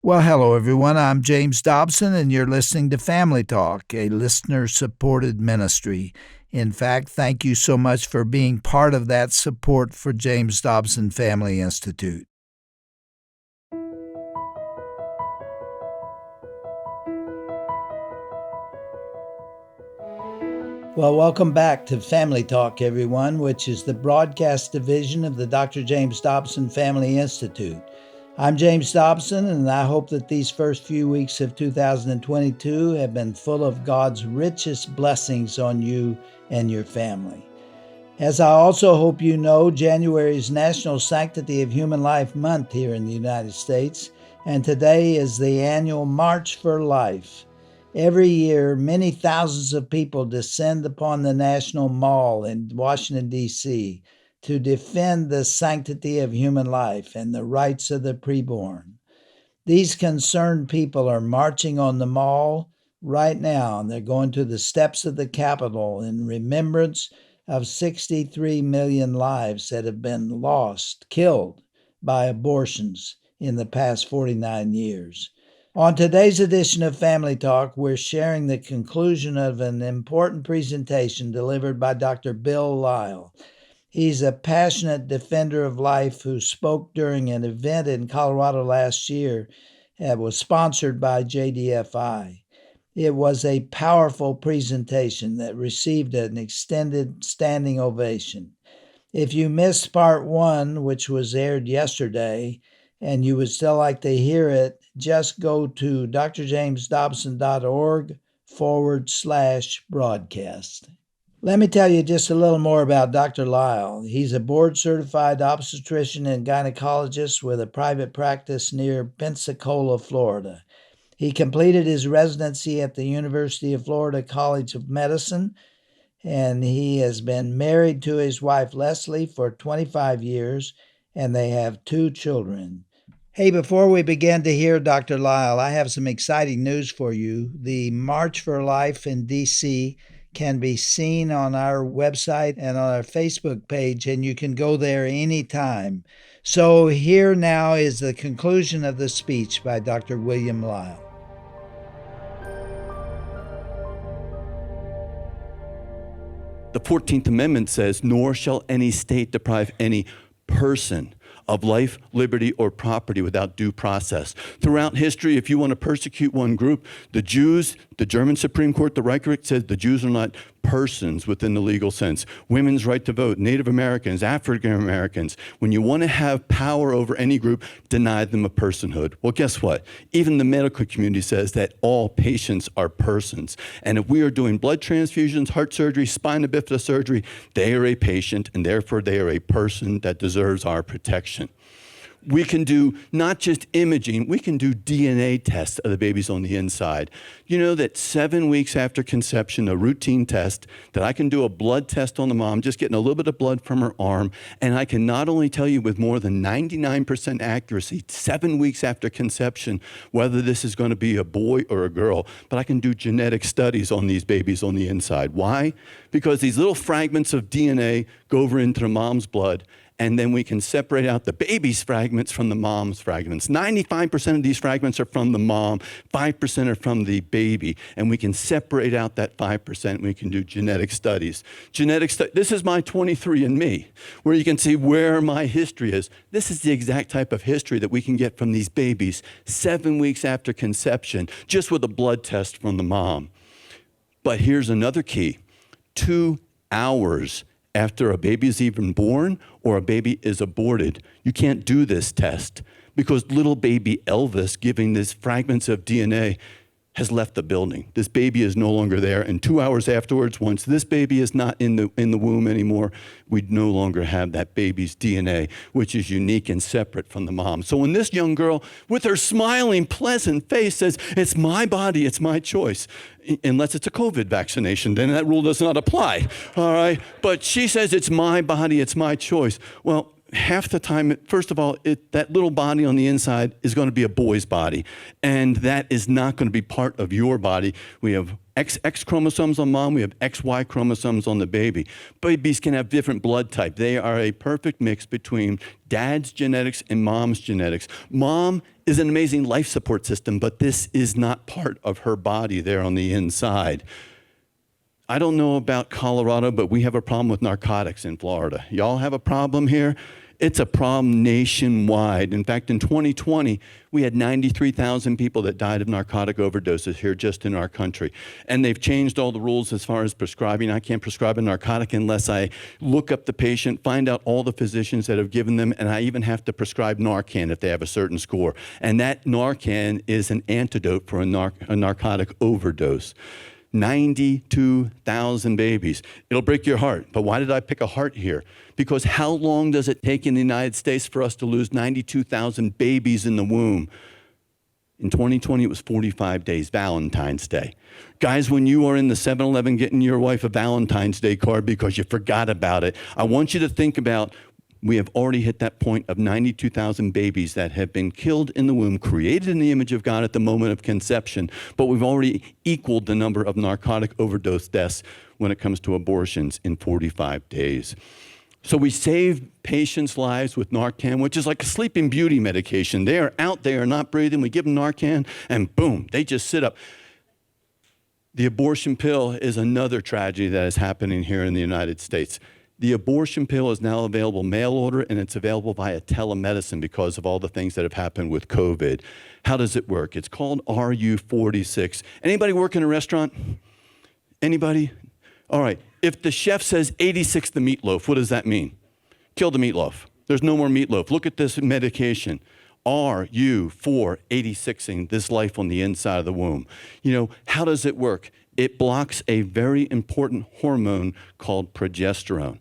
Well, hello, everyone. I'm James Dobson, and you're listening to Family Talk, a listener-supported ministry. In fact, thank you so much for being part of that support for James Dobson Family Institute. Well, welcome back to Family Talk, everyone, which is the broadcast division of the Dr. James Dobson Family Institute. I'm James Dobson, and I hope that these first few weeks of 2022 have been full of God's richest blessings on you and your family. As I also hope you know, January is National Sanctity of Human Life Month here in the United States, and today is the annual March for Life. Every year, many thousands of people descend upon the National Mall in Washington, D.C., to defend the sanctity of human life and the rights of the preborn. These concerned people are marching on the mall right now, and they're going to the steps of the Capitol in remembrance of 63 million lives that have been lost, killed by abortions in the past 49 years. On today's edition of Family Talk, we're sharing the conclusion of an important presentation delivered by Dr. Bill Lile. He's a passionate defender of life who spoke during an event in Colorado last year that was sponsored by JDFI. It was a powerful presentation that received an extended standing ovation. If you missed part one, which was aired yesterday, and you would still like to hear it, just go to drjamesdobson.org/broadcast. Let me tell you just a little more about Dr. Lile. He's a board-certified obstetrician and gynecologist with a private practice near Pensacola, Florida. He completed his residency at the University of Florida College of Medicine, and he has been married to his wife, Lesley, for 25 years, and they have 2 children. Hey, before we begin to hear Dr. Lile, I have some exciting news for you. The March for Life in D.C. can be seen on our website and on our Facebook page, and you can go there anytime. So here now is the conclusion of the speech by Dr. William Lile. The 14th Amendment says, "Nor shall any state deprive any person of life, liberty, or property without due process." Throughout history, if you want to persecute one group, the Jews, the German Supreme Court, the Reichsrichter, says the Jews are not persons within the legal sense. Women's right to vote, Native Americans, African Americans. When you want to have power over any group, deny them a personhood. Well, guess what? Even the medical community says that all patients are persons. And if we are doing blood transfusions, heart surgery, spina bifida surgery, they are a patient, and therefore they are a person that deserves our protection. We can do not just imaging, we can do DNA tests of the babies on the inside. You know that 7 weeks after conception, a routine test, that I can do a blood test on the mom, just getting a little bit of blood from her arm, and I can not only tell you with more than 99% accuracy, 7 weeks after conception, whether this is going to be a boy or a girl, but I can do genetic studies on these babies on the inside. Why? Because these little fragments of DNA go over into the mom's blood, and then we can separate out the baby's fragments from the mom's fragments. 95% of these fragments are from the mom, 5% are from the baby, and we can separate out that 5%, and we can do genetic studies. This is my 23andMe, where you can see where my history is. This is the exact type of history that we can get from these babies 7 weeks after conception, just with a blood test from the mom. But here's another key. 2 hours after a baby is even born or a baby is aborted, you can't do this test because little baby Elvis giving these fragments of DNA has left the building. This baby is no longer there, and 2 hours afterwards, once this baby is not in the womb anymore, we no longer have that baby's DNA, which is unique and separate from the mom. So when this young girl, with her smiling, pleasant face, says, "It's my body, it's my choice," unless it's a COVID vaccination, then that rule does not apply, all right? But she says, "It's my body, it's my choice." Well, half the time, first of all, that little body on the inside is going to be a boy's body, and that is not going to be part of your body. We have XX chromosomes on mom, we have XY chromosomes on the baby. Babies can have different blood type. They are a perfect mix between dad's genetics and mom's genetics. Mom is an amazing life support system, but this is not part of her body there on the inside. I don't know about Colorado, but we have a problem with narcotics in Florida. Y'all have a problem here? It's a problem nationwide. In fact, in 2020, we had 93,000 people that died of narcotic overdoses here just in our country. And they've changed all the rules as far as prescribing. I can't prescribe a narcotic unless I look up the patient, find out all the physicians that have given them, and I even have to prescribe Narcan if they have a certain score. And that Narcan is an antidote for a narcotic overdose. 92,000 babies. It'll break your heart. But why did I pick a heart here? Because how long does it take in the United States for us to lose 92,000 babies in the womb? In 2020, it was 45 days, Valentine's Day. Guys, when you are in the 7-Eleven getting your wife a Valentine's Day card because you forgot about it, I want you to think about we have already hit that point of 92,000 babies that have been killed in the womb, created in the image of God at the moment of conception, but we've already equaled the number of narcotic overdose deaths when it comes to abortions in 45 days. So we save patients' lives with Narcan, which is like a sleeping beauty medication. They are out, they are not breathing. We give them Narcan, and boom, they just sit up. The abortion pill is another tragedy that is happening here in the United States. The abortion pill is now available mail order, and it's available via telemedicine because of all the things that have happened with COVID. How does it work? It's called RU46. Anybody work in a restaurant? Anybody? All right. If the chef says 86 the meatloaf, what does that mean? Kill the meatloaf. There's no more meatloaf. Look at this medication. RU486ing this life on the inside of the womb. You know, how does it work? It blocks a very important hormone called progesterone.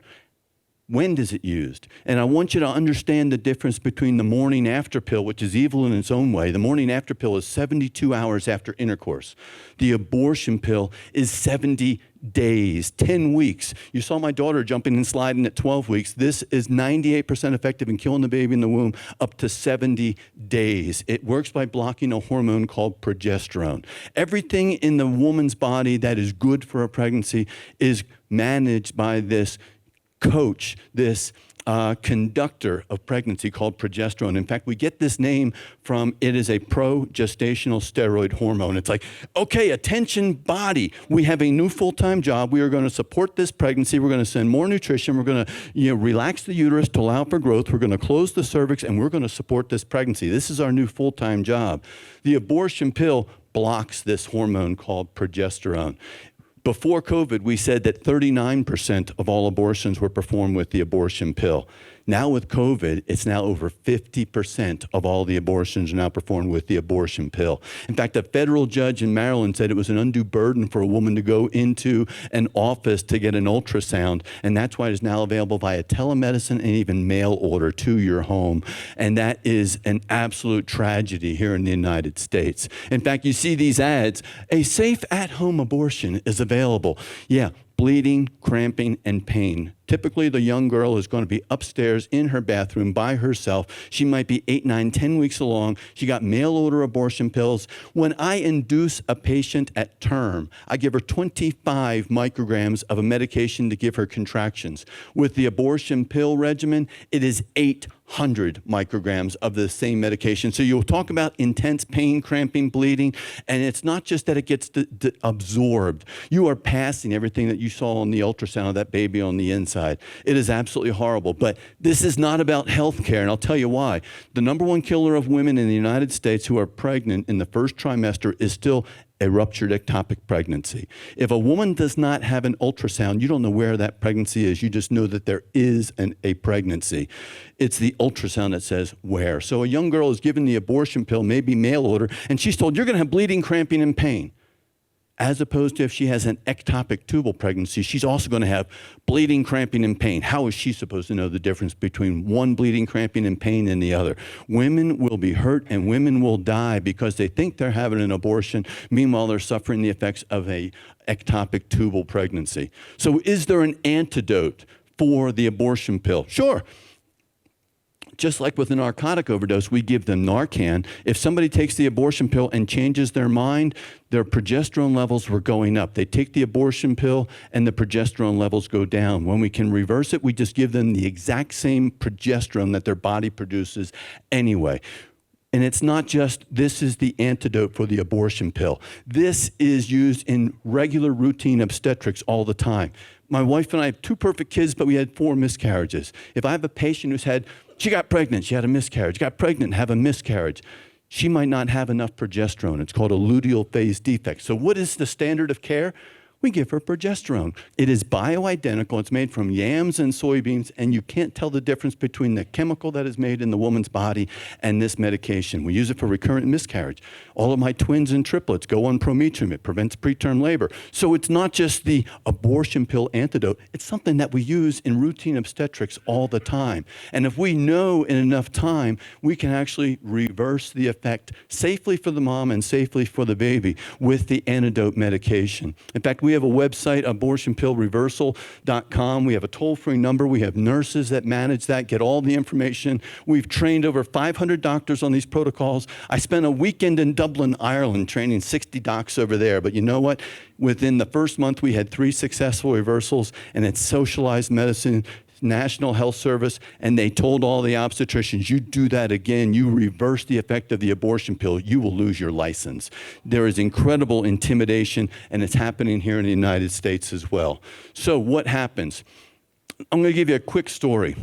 When is it used? And I want you to understand the difference between the morning after pill, which is evil in its own way. The morning after pill is 72 hours after intercourse. The abortion pill is 70 days, 10 weeks. You saw my daughter jumping and sliding at 12 weeks. This is 98% effective in killing the baby in the womb up to 70 days. It works by blocking a hormone called progesterone. Everything in the woman's body that is good for a pregnancy is managed by this coach, this conductor of pregnancy called progesterone. In fact, we get this name from it is a progestational steroid hormone. It's like, okay, attention body, we have a new full-time job. We are going to support this pregnancy. We're going to send more nutrition. We're going to relax the uterus to allow for growth. We're going to close the cervix, and we're going to support this pregnancy. This is our new full-time job. The abortion pill blocks this hormone called progesterone. Before COVID, we said that 39% of all abortions were performed with the abortion pill. Now with COVID, it's now over 50% of all the abortions are now performed with the abortion pill. In fact, a federal judge in Maryland said it was an undue burden for a woman to go into an office to get an ultrasound, and that's why it is now available via telemedicine and even mail order to your home. And that is an absolute tragedy here in the United States. In fact, you see these ads, a safe at-home abortion is available. Yeah. Bleeding, cramping, and pain. Typically, the young girl is going to be upstairs in her bathroom by herself. She might be 8, 9, 10 weeks along. She got mail order abortion pills. When I induce a patient at term, I give her 25 micrograms of a medication to give her contractions. With the abortion pill regimen, it is 800 micrograms of the same medication. So you'll talk about intense pain, cramping, bleeding, and it's not just that it gets absorbed. You are passing everything that you saw on the ultrasound of that baby on the inside. It is absolutely horrible. But this is not about health care, and I'll tell you why. The number one killer of women in the United States who are pregnant in the first trimester is still a ruptured ectopic pregnancy. If a woman does not have an ultrasound, you don't know where that pregnancy is. You just know that there is a pregnancy. It's the ultrasound that says where. So a young girl is given the abortion pill, maybe mail order, and she's told, you're going to have bleeding, cramping, and pain. As opposed to if she has an ectopic tubal pregnancy, she's also going to have bleeding, cramping, and pain. How is she supposed to know the difference between one bleeding, cramping, and pain and the other? Women will be hurt and women will die because they think they're having an abortion. Meanwhile, they're suffering the effects of a ectopic tubal pregnancy. So is there an antidote for the abortion pill? Sure. Just like with a narcotic overdose, we give them Narcan. If somebody takes the abortion pill and changes their mind, their progesterone levels were going up. They take the abortion pill and the progesterone levels go down. When we can reverse it, we just give them the exact same progesterone that their body produces anyway. And it's not just, this is the antidote for the abortion pill. This is used in regular routine obstetrics all the time. My wife and I have 2 perfect kids, but we had 4 miscarriages. If I have a patient she got pregnant, she had a miscarriage, got pregnant, have a miscarriage, she might not have enough progesterone. It's called a luteal phase defect. So what is the standard of care? We give her progesterone. It is bioidentical. It's made from yams and soybeans, and you can't tell the difference between the chemical that is made in the woman's body and this medication. We use it for recurrent miscarriage. All of my twins and triplets go on Prometrium. It prevents preterm labor. So it's not just the abortion pill antidote. It's something that we use in routine obstetrics all the time. And if we know in enough time, we can actually reverse the effect safely for the mom and safely for the baby with the antidote medication. In fact, we have a website, abortionpillreversal.com. We have a toll-free number. We have nurses that manage that, get all the information. We've trained over 500 doctors on these protocols. I spent a weekend in Dublin, Ireland, training 60 docs over there. But you know what? Within the first month, we had 3 successful reversals, and it's socialized medicine, National Health Service, and they told all the obstetricians, you do that again, you reverse the effect of the abortion pill, you will lose your license. There is incredible intimidation, and it's happening here in the United States as well. So what happens? I'm going to give you a quick story.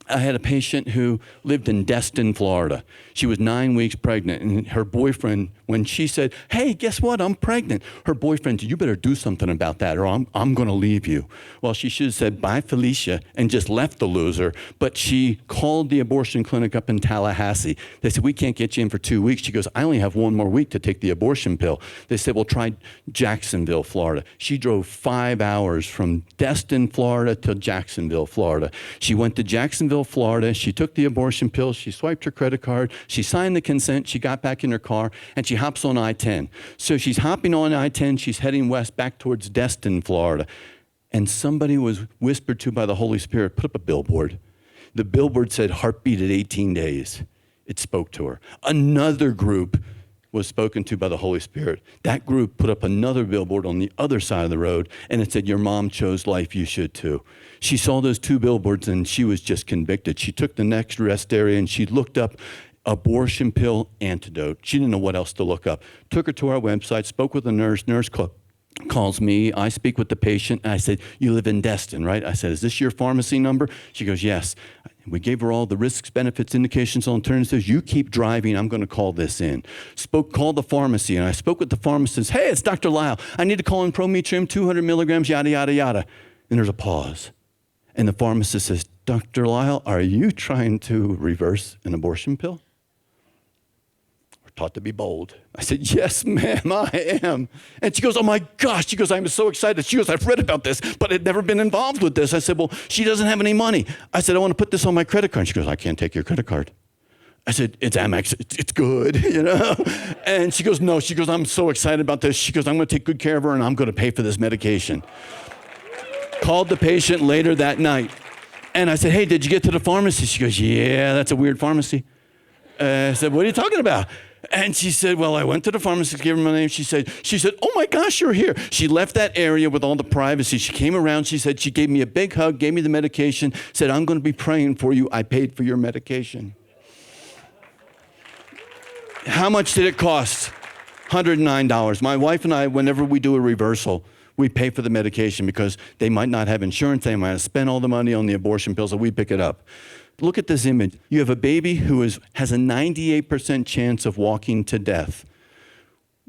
I had a patient who lived in Destin, Florida. She was 9 weeks pregnant, and her boyfriend, when she said, hey, guess what, I'm pregnant, her boyfriend said, you better do something about that or I'm going to leave you. Well, she should have said, bye, Felicia, and just left the loser, but she called the abortion clinic up in Tallahassee. They said, we can't get you in for 2 weeks. She goes, I only have 1 more week to take the abortion pill. They said, well, try Jacksonville, Florida. She drove 5 hours from Destin, Florida to Jacksonville, Florida. She went to Jacksonville, Florida. She took the abortion pill. She swiped her credit card. She signed the consent. She got back in her car, and she hops on I-10. So she's hopping on I-10. She's heading west back towards Destin, Florida. And somebody was whispered to by the Holy Spirit, put up a billboard. The billboard said, heartbeat at 18 days. It spoke to her. Another group was spoken to by the Holy Spirit. That group put up another billboard on the other side of the road, and it said, your mom chose life, you should too. She saw those 2 billboards, and she was just convicted. She took the next rest area, and she looked up abortion pill antidote. She didn't know what else to look up. Took her to our website, spoke with the nurse. Nurse calls me. I speak with the patient, and I said, you live in Destin, right? I said, is this your pharmacy number? She goes, yes. We gave her all the risks, benefits, indications, alternatives. You keep driving. I'm going to call this in. Called the pharmacy, and I spoke with the pharmacist. Hey, it's Dr. Lile. I need to call in Prometrium, 200 milligrams, yada, yada, yada. And there's a pause. And the pharmacist says, Dr. Lile, are you trying to reverse an abortion pill? We're taught to be bold. I said, yes, ma'am, I am. And she goes, oh my gosh. She goes, I'm so excited. She goes, I've read about this, but I'd never been involved with this. I said, well, she doesn't have any money. I said, I want to put this on my credit card. She goes, I can't take your credit card. I said, it's Amex, it's good, you know? And she goes, no. She goes, I'm so excited about this. She goes, I'm going to take good care of her, and I'm going to pay for this medication. Called the patient later that night. And I said, hey, did you get to the pharmacy? She goes, yeah, that's a weird pharmacy. I said, what are you talking about? And she said, well, I went to the pharmacist, gave her my name. She said, oh my gosh, you're here. She left that area with all the privacy. She came around. She said, she gave me a big hug, gave me the medication, said, I'm going to be praying for you. I paid for your medication. How much did it cost? $109. My wife and I, whenever we do a reversal, we pay for the medication because they might not have insurance. They might have spent all the money on the abortion pills, so we pick it up. Look at this image. You have a baby who has a 98% chance of walking to death.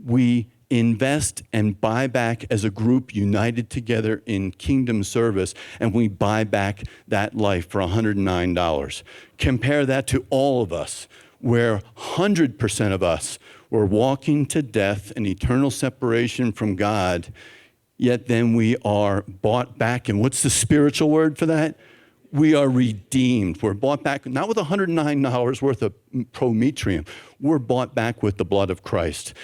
We invest and buy back as a group united together in kingdom service, and we buy back that life for $109. Compare that to all of us, where 100% of us were walking to death and eternal separation from God, yet then we are bought back. And what's the spiritual word for that? We are redeemed. We're bought back, not with $109 worth of Prometrium. We're bought back with the blood of Christ.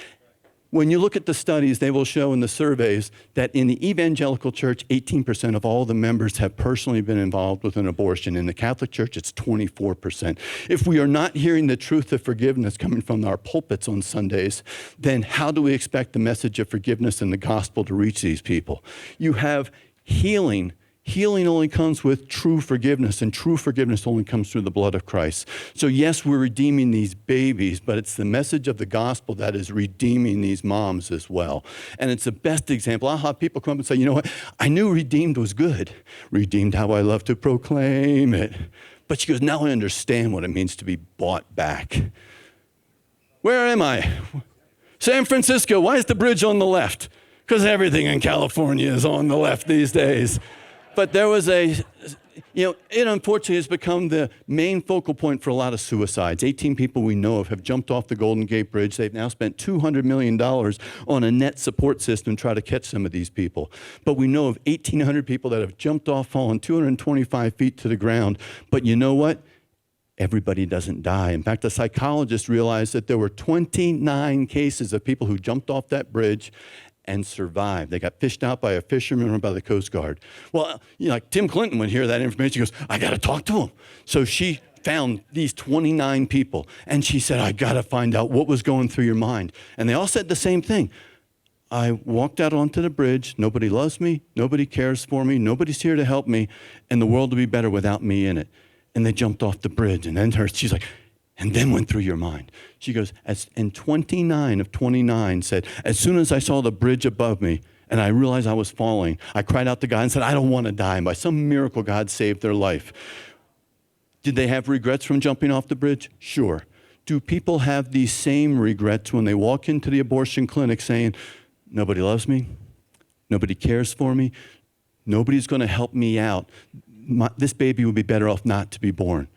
When you look at the studies, they will show in the surveys that in the evangelical church, 18% of all the members have personally been involved with an abortion. In the Catholic Church, it's 24%. If we are not hearing the truth of forgiveness coming from our pulpits on Sundays, then how do we expect the message of forgiveness and the gospel to reach these people? You have healing. Healing only comes with true forgiveness, and true forgiveness only comes through the blood of Christ. So yes, we're redeeming these babies, but it's the message of the gospel that is redeeming these moms as well. And it's the best example. I'll have people come up and say, you know what, I knew redeemed was good. Redeemed, how I love to proclaim it. But she goes, now I understand what it means to be bought back. Where am I? San Francisco, why is the bridge on the left? Because everything in California is on the left these days. But there was it unfortunately has become the main focal point for a lot of suicides. 18 people we know of have jumped off the Golden Gate Bridge. They've now spent $200 million on a net support system to try to catch some of these people. But we know of 1,800 people that have jumped off, fallen 225 feet to the ground. But you know what? Everybody doesn't die. In fact, a psychologist realized that there were 29 cases of people who jumped off that bridge and survived. They got fished out by a fisherman or by the Coast Guard. Well, like Tim Clinton would hear that information. He goes, I got to talk to him. So she found these 29 people, and she said, I got to find out what was going through your mind. And they all said the same thing. I walked out onto the bridge. Nobody loves me. Nobody cares for me. Nobody's here to help me. And the world will be better without me in it. And they jumped off the bridge. And then she's like, and then went through your mind. She goes, and 29 of 29 said, as soon as I saw the bridge above me and I realized I was falling, I cried out to God and said, I don't want to die. And by some miracle, God saved their life. Did they have regrets from jumping off the bridge? Sure. Do people have these same regrets when they walk into the abortion clinic saying, nobody loves me, nobody cares for me, nobody's going to help me out. This baby would be better off not to be born.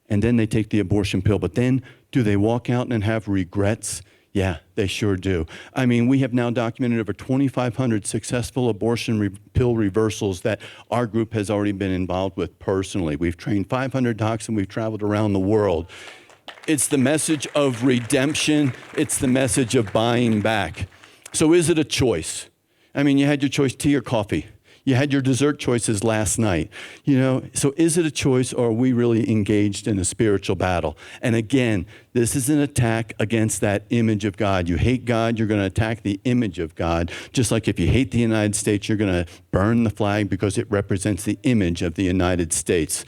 And then they take the abortion pill. But then do they walk out and have regrets? Yeah, they sure do. I mean, we have now documented over 2,500 successful abortion pill reversals that our group has already been involved with personally. We've trained 500 docs and we've traveled around the world. It's the message of redemption. It's the message of buying back. So is it a choice? I mean, you had your choice, tea or coffee. You had your dessert choices last night. So is it a choice, or are we really engaged in a spiritual battle? And again, this is an attack against that image of God. You hate God, you're going to attack the image of God. Just like if you hate the United States, you're going to burn the flag because it represents the image of the United States.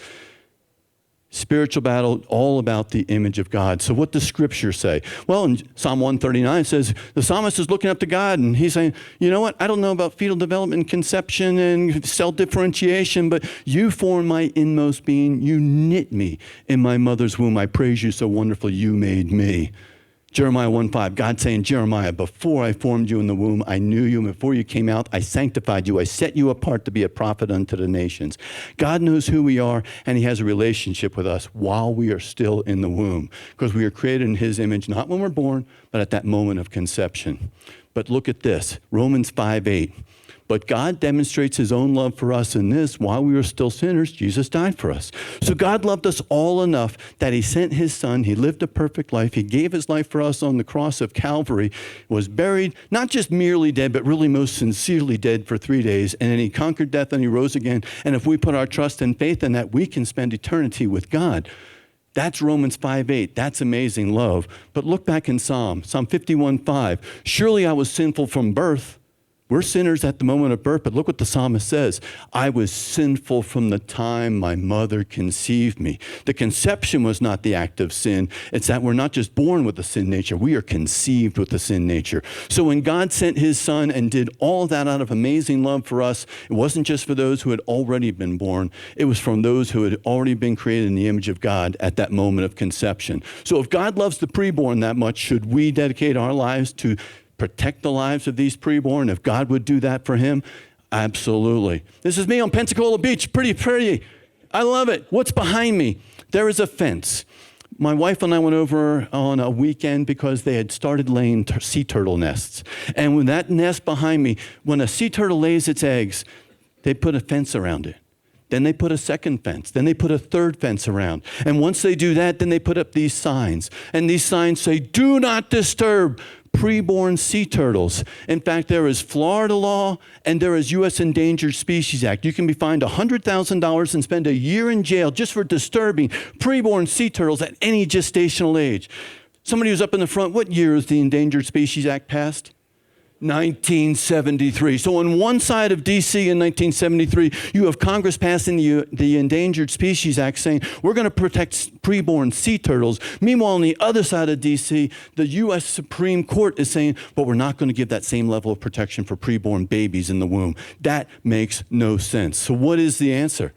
Spiritual battle, all about the image of God. So what does Scripture say? Well, in Psalm 139 it says, the psalmist is looking up to God and he's saying, you know what? I don't know about fetal development and conception and cell differentiation, but you formed my inmost being. You knit me in my mother's womb. I praise you so wonderfully you made me. Jeremiah 1:5, God saying, Jeremiah, before I formed you in the womb, I knew you. And before you came out, I sanctified you. I set you apart to be a prophet unto the nations. God knows who we are, and he has a relationship with us while we are still in the womb, because we are created in his image, not when we're born, but at that moment of conception. But look at this, Romans 5:8. But God demonstrates his own love for us in this: while we were still sinners, Jesus died for us. So God loved us all enough that he sent his son. He lived a perfect life. He gave his life for us on the cross of Calvary, was buried, not just merely dead, but really most sincerely dead for 3 days. And then he conquered death and he rose again. And if we put our trust and faith in that, we can spend eternity with God. That's Romans 5:8. That's amazing love. But look back in Psalm 51:5. Surely I was sinful from birth. We're sinners at the moment of birth, but look what the psalmist says. I was sinful from the time my mother conceived me. The conception was not the act of sin. It's that we're not just born with a sin nature. We are conceived with a sin nature. So when God sent his son and did all that out of amazing love for us, it wasn't just for those who had already been born. It was from those who had already been created in the image of God at that moment of conception. So if God loves the preborn that much, should we dedicate our lives to protect the lives of these preborn? If God would do that for him, absolutely. This is me on Pensacola Beach. Pretty. I love it. What's behind me? There is a fence. My wife and I went over on a weekend because they had started laying sea turtle nests. And with that nest behind me, when a sea turtle lays its eggs, they put a fence around it. Then they put a second fence. Then they put a third fence around. And once they do that, then they put up these signs. And these signs say, do not disturb preborn sea turtles. In fact, there is Florida law and there is U.S. Endangered Species Act. You can be fined $100,000 and spend a year in jail just for disturbing preborn sea turtles at any gestational age. Somebody who's up in the front, what year is the Endangered Species Act passed? 1973. So on one side of D.C. in 1973, you have Congress passing the Endangered Species Act saying, we're going to protect preborn sea turtles. Meanwhile, on the other side of D.C., the U.S. Supreme Court is saying, but we're not going to give that same level of protection for preborn babies in the womb. That makes no sense. So what is the answer?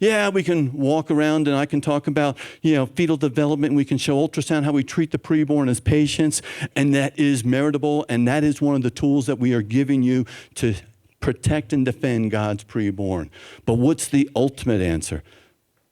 Yeah, we can walk around and I can talk about, fetal development. And we can show ultrasound, how we treat the preborn as patients. And that is meritable. And that is one of the tools that we are giving you to protect and defend God's preborn. But what's the ultimate answer?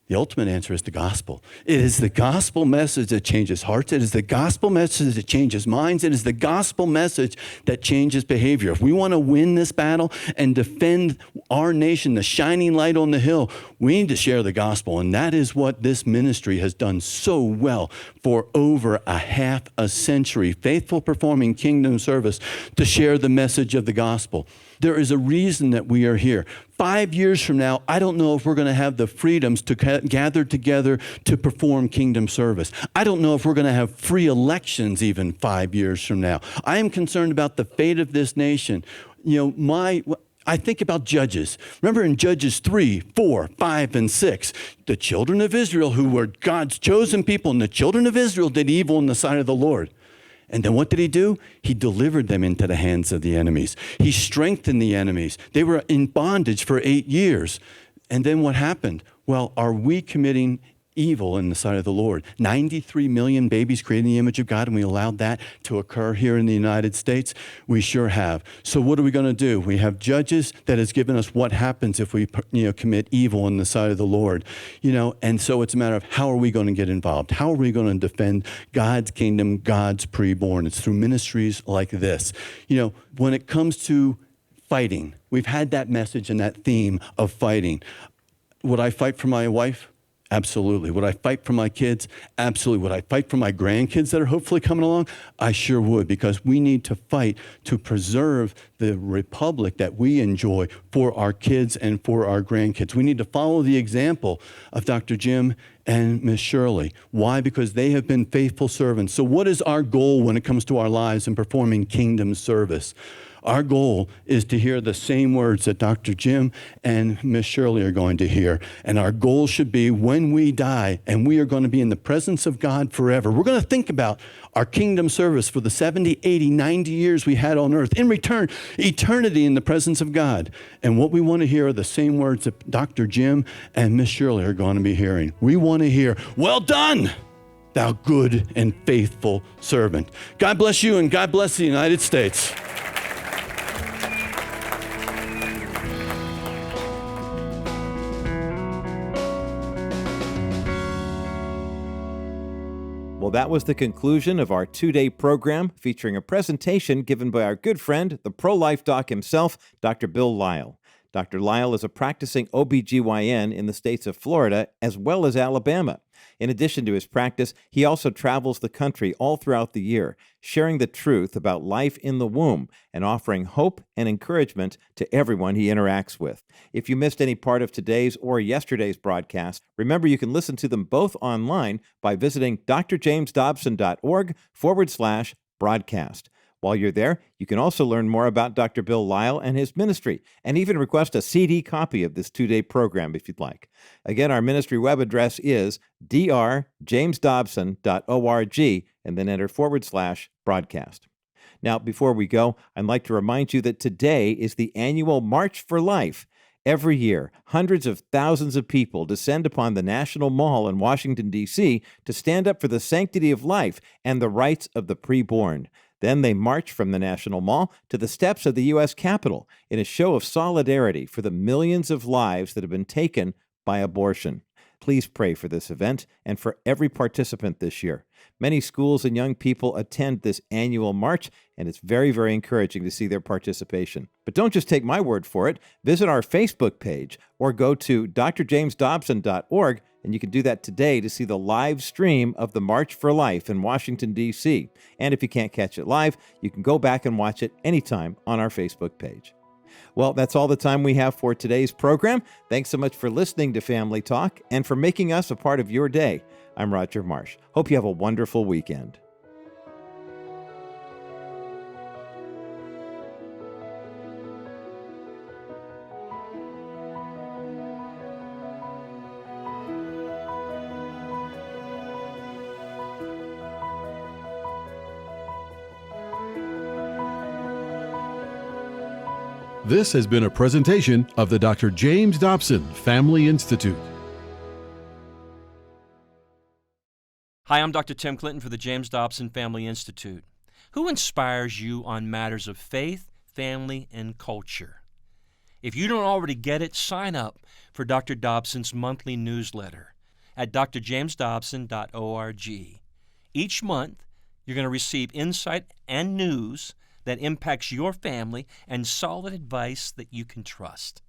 The ultimate answer is the gospel. It is the gospel message that changes hearts. It is the gospel message that changes minds. It is the gospel message that changes behavior. If we want to win this battle and defend our nation, the shining light on the hill, we need to share the gospel. And that is what this ministry has done so well for over a half a century, faithful performing kingdom service to share the message of the gospel. There is a reason that we are here. 5 years from now, I don't know if we're going to have the freedoms to gather together to perform kingdom service. I don't know if we're going to have free elections even 5 years from now. I am concerned about the fate of this nation. I think about Judges. Remember in Judges 3, 4, 5, and 6, the children of Israel who were God's chosen people, and the children of Israel did evil in the sight of the Lord. And then what did he do? He delivered them into the hands of the enemies. He strengthened the enemies. They were in bondage for 8 years. And then what happened? Well, are we committing evil in the sight of the Lord? 93 million babies created in the image of God, and we allowed that to occur here in the United States? We sure have. So what are we going to do? We have Judges that has given us what happens if we commit evil in the sight of the Lord. And so it's a matter of how are we going to get involved? How are we going to defend God's kingdom, God's preborn? It's through ministries like this. When it comes to fighting, we've had that message and that theme of fighting. Would I fight for my wife? Absolutely. Would I fight for my kids? Absolutely. Would I fight for my grandkids that are hopefully coming along? I sure would, because we need to fight to preserve the republic that we enjoy for our kids and for our grandkids. We need to follow the example of Dr. Jim and Miss Shirley. Why? Because they have been faithful servants. So what is our goal when it comes to our lives and performing kingdom service? Our goal is to hear the same words that Dr. Jim and Miss Shirley are going to hear. And our goal should be when we die and we are going to be in the presence of God forever, we're going to think about our kingdom service for the 70, 80, 90 years we had on earth. In return, eternity in the presence of God. And what we want to hear are the same words that Dr. Jim and Miss Shirley are going to be hearing. We want to hear, well done, thou good and faithful servant. God bless you and God bless the United States. Well, that was the conclusion of our 2-day program featuring a presentation given by our good friend, the pro-life doc himself, Dr. Bill Lile. Dr. Lile is a practicing OBGYN in the states of Florida as well as Alabama. In addition to his practice, he also travels the country all throughout the year, sharing the truth about life in the womb and offering hope and encouragement to everyone he interacts with. If you missed any part of today's or yesterday's broadcast, remember you can listen to them both online by visiting drjamesdobson.org/broadcast. While you're there, you can also learn more about Dr. Bill Lile and his ministry, and even request a CD copy of this 2-day program if you'd like. Again, our ministry web address is drjamesdobson.org, and then enter /broadcast. Now, before we go, I'd like to remind you that today is the annual March for Life. Every year, hundreds of thousands of people descend upon the National Mall in Washington, D.C. to stand up for the sanctity of life and the rights of the preborn. Then they march from the National Mall to the steps of the U.S. Capitol in a show of solidarity for the millions of lives that have been taken by abortion. Please pray for this event and for every participant this year. Many schools and young people attend this annual march, and it's very, very encouraging to see their participation. But don't just take my word for it. Visit our Facebook page or go to drjamesdobson.org, and you can do that today to see the live stream of the March for Life in Washington, D.C. And if you can't catch it live, you can go back and watch it anytime on our Facebook page. Well, that's all the time we have for today's program. Thanks so much for listening to Family Talk and for making us a part of your day. I'm Roger Marsh. Hope you have a wonderful weekend. This has been a presentation of the Dr. James Dobson Family Institute. Hi, I'm Dr. Tim Clinton for the James Dobson Family Institute. Who inspires you on matters of faith, family, and culture? If you don't already get it, sign up for Dr. Dobson's monthly newsletter at drjamesdobson.org. Each month, you're going to receive insight and news that impacts your family and solid advice that you can trust.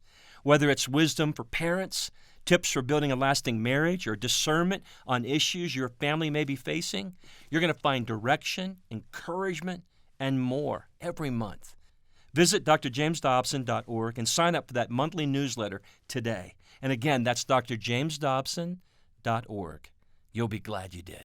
Whether it's wisdom for parents, tips for building a lasting marriage, or discernment on issues your family may be facing, you're going to find direction, encouragement, and more every month. Visit drjamesdobson.org and sign up for that monthly newsletter today. And again, that's drjamesdobson.org. You'll be glad you did.